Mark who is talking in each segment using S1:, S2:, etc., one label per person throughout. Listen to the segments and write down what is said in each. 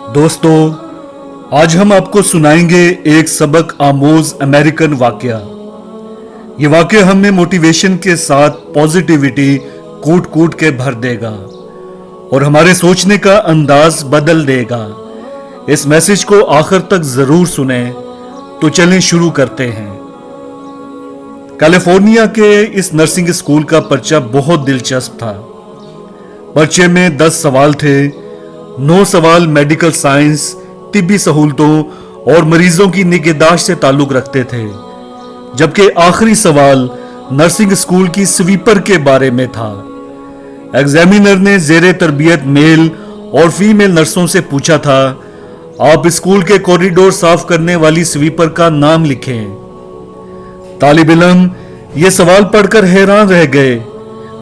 S1: दोस्तों, आज हम आपको सुनाएंगे एक सबक आमोज अमेरिकन वाकया। ये वाकया हमें मोटिवेशन के साथ पॉजिटिविटी कूट कूट के भर देगा और हमारे सोचने का अंदाज बदल देगा। इस मैसेज को आखिर तक जरूर सुने। तो चलें शुरू करते हैं। कैलिफोर्निया के इस नर्सिंग स्कूल का पर्चा बहुत दिलचस्प था। पर्चे में 10 सवाल थे। 9 सवाल मेडिकल साइंस, तिब्बी सहूलतों और मरीजों की निगहदाश्त से ताल्लुक रखते थे, जबकि आखिरी सवाल नर्सिंग स्कूल की स्वीपर के बारे में था। एग्जामिनर ने जेरे तरबियत मेल और फीमेल नर्सों से पूछा था, आप स्कूल के कॉरिडोर साफ करने वाली स्वीपर का नाम लिखें। तालिब इल्म ये सवाल पढ़कर हैरान रह गए।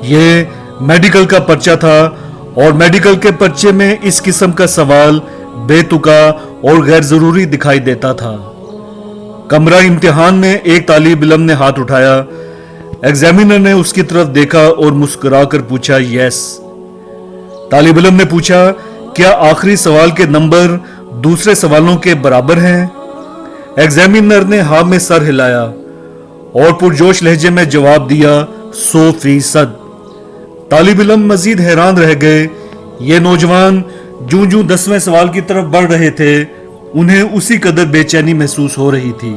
S1: ये मेडिकल का पर्चा था और मेडिकल के पर्चे में इस किस्म का सवाल बेतुका और गैर जरूरी दिखाई देता था। कमरा इम्तिहान में एक तालिब इल्म ने हाथ उठाया। एग्जामिनर ने उसकी तरफ देखा और मुस्कुराकर पूछा, यस। तालिब इल्म ने पूछा, क्या आखिरी सवाल के नंबर दूसरे सवालों के बराबर हैं? एग्जामिनर ने हाँ में सर हिलाया और पुरजोश लहजे में जवाब दिया, 100%। तालिब इल्म मजीद हैरान रह गए। ये नौजवान जूं जूं 10वें सवाल की तरफ बढ़ रहे थे, उन्हें उसी कदर बेचैनी महसूस हो रही थी।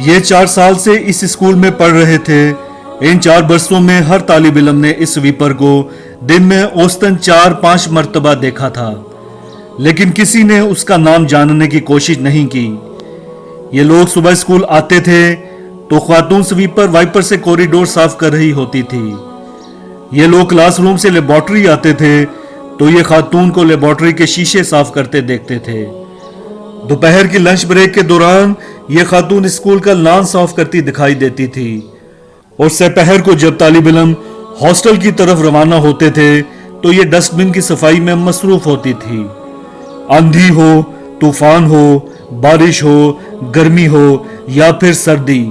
S1: ये 4 साल से इस स्कूल में पढ़ रहे थे। इन 4 बरसों में हर तालिब इल्म ने इस स्वीपर को दिन में औसतन 4-5 मरतबा देखा था, लेकिन किसी ने उसका नाम जानने की कोशिश नहीं की। ये लोग सुबह स्कूल आते थे तो खातून स्वीपर वाइपर से कॉरिडोर साफ कर रही होती थी। ये लोग क्लासरूम से लेबोरेटरी आते थे तो ये खातून को लेबोरेटरी के शीशे साफ करते देखते थे। दोपहर की लंच ब्रेक के दौरान ये खातून स्कूल का लॉन साफ करती दिखाई देती थी और दोपहर को जब तालिब इल्म हॉस्टल की तरफ रवाना होते थे तो ये डस्टबिन की सफाई में मसरूफ होती थी। आंधी हो, तूफान हो, बारिश हो, गर्मी हो या फिर सर्दी,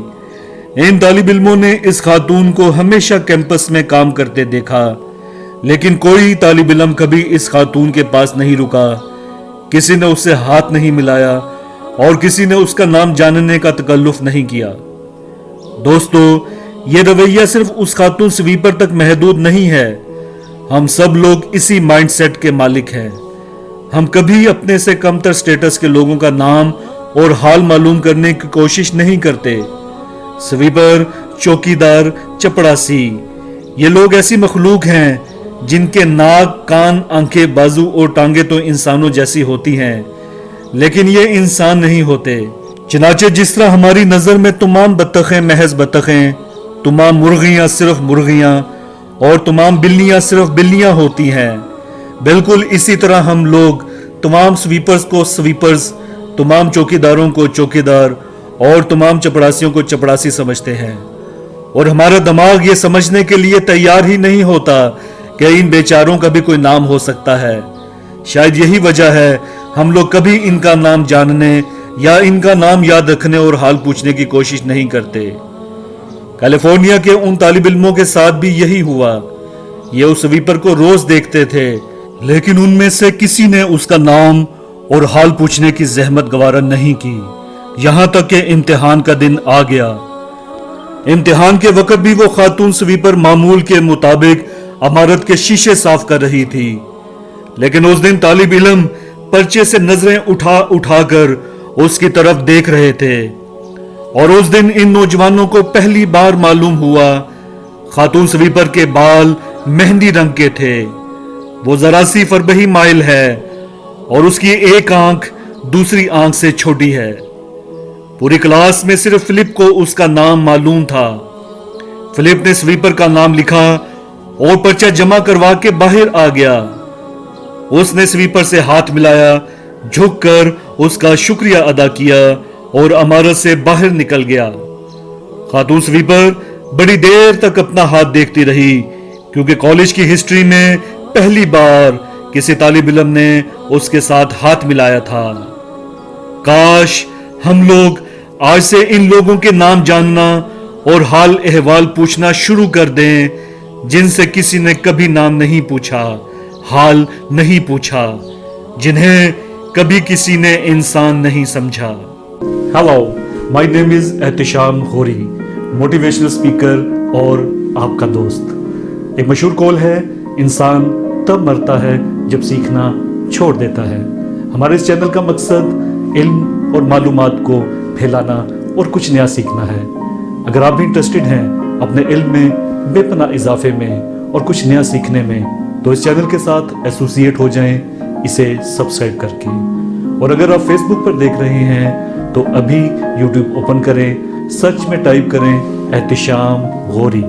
S1: इन तालिब इल्मों ने इस खातून को हमेशा कैंपस में काम करते देखा, लेकिन कोई तालिब इल्म कभी इस खातून के पास नहीं रुका। किसी ने उससे हाथ नहीं मिलाया और किसी ने उसका नाम जानने का तकल्लुफ नहीं किया। दोस्तों, यह रवैया सिर्फ उस खातून स्वीपर तक महदूद नहीं है। हम सब लोग इसी माइंडसेट के मालिक हैं। हम कभी अपने से कमतर स्टेटस के लोगों का नाम और हाल मालूम करने की कोशिश नहीं करते। स्वीपर, चौकीदार, चपड़ासी, ये लोग ऐसी मखलूक हैं जिनके नाक, कान, आंखें, बाजू और टांगे तो इंसानों जैसी होती हैं, लेकिन ये इंसान नहीं होते। चनाचे जिस तरह हमारी नजर में तमाम बत्तखें महज बत्तखें, तमाम मुर्गियां सिर्फ मुर्गियां और तमाम बिल्लियां सिर्फ बिल्लियां होती हैं, बिल्कुल इसी तरह हम लोग तमाम स्वीपर्स को स्वीपर्स, तमाम चौकीदारों को चौकीदार और तमाम चपड़ासियों को चपड़ासी समझते हैं। और हमारा दिमाग ये समझने के लिए तैयार ही नहीं होता कि इन बेचारों का भी कोई नाम हो सकता है। शायद यही वजह है हम लोग कभी इनका नाम जानने या इनका नाम याद रखने और हाल पूछने की कोशिश नहीं करते। कैलिफोर्निया के उन तालिब इल्मों के साथ भी यही हुआ। ये उस स्वीपर को रोज देखते थे, लेकिन उनमें से किसी ने उसका नाम और हाल पूछने की जहमत गवारा नहीं की। यहां तक कि इम्तिहान का दिन आ गया। इम्तिहान के वक्त भी वो खातून स्वीपर मामूल के मुताबिक इमारत के शीशे साफ कर रही थी, लेकिन उस दिन तालिब इल्म पर्चे से नजरें उठा उठाकर उसकी तरफ देख रहे थे। और उस दिन इन नौजवानों को पहली बार मालूम हुआ खातून स्वीपर के बाल मेहंदी रंग के थे। वो जरा सी फरबही माइल है और उसकी एक आंख दूसरी आंख से छोटी है। पूरी क्लास में सिर्फ फिलिप को उसका नाम मालूम था। फिलिप ने स्वीपर का नाम लिखा और पर्चा जमा करवा के बाहर आ गया। उसने स्वीपर से हाथ मिलाया, झुककर उसका शुक्रिया अदा किया और इमारत से बाहर निकल गया। खातून स्वीपर बड़ी देर तक अपना हाथ देखती रही, क्योंकि कॉलेज की हिस्ट्री में पहली बार किसी तालिब इल्म ने उसके साथ हाथ मिलाया था। काश हम लोग आज से इन लोगों के नाम जानना और हाल अहवाल पूछना शुरू कर दें, जिनसे किसी ने कभी नाम नहीं पूछा, हाल नहीं पूछा, जिन्हें कभी किसी ने इंसान नहीं समझा। Hello, my name is Ehtisham गोरी, मोटिवेशनल स्पीकर और आपका दोस्त। एक मशहूर कॉल है, इंसान तब मरता है जब सीखना छोड़ देता है। हमारे इस चैनल का मकसद इल्म और मालूमात को फैलाना और कुछ नया सीखना है। अगर आप भी इंटरेस्टेड हैं अपने इल्म में बेपनाह इजाफे में और कुछ नया सीखने में, तो इस चैनल के साथ एसोसिएट हो जाएं इसे सब्सक्राइब करके। और अगर आप फेसबुक पर देख रहे हैं तो अभी यूट्यूब ओपन करें, सर्च में टाइप करें एहतिशाम गोरी,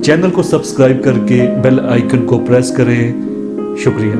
S1: चैनल को सब्सक्राइब करके बेल आइकन को प्रेस करें। शुक्रिया।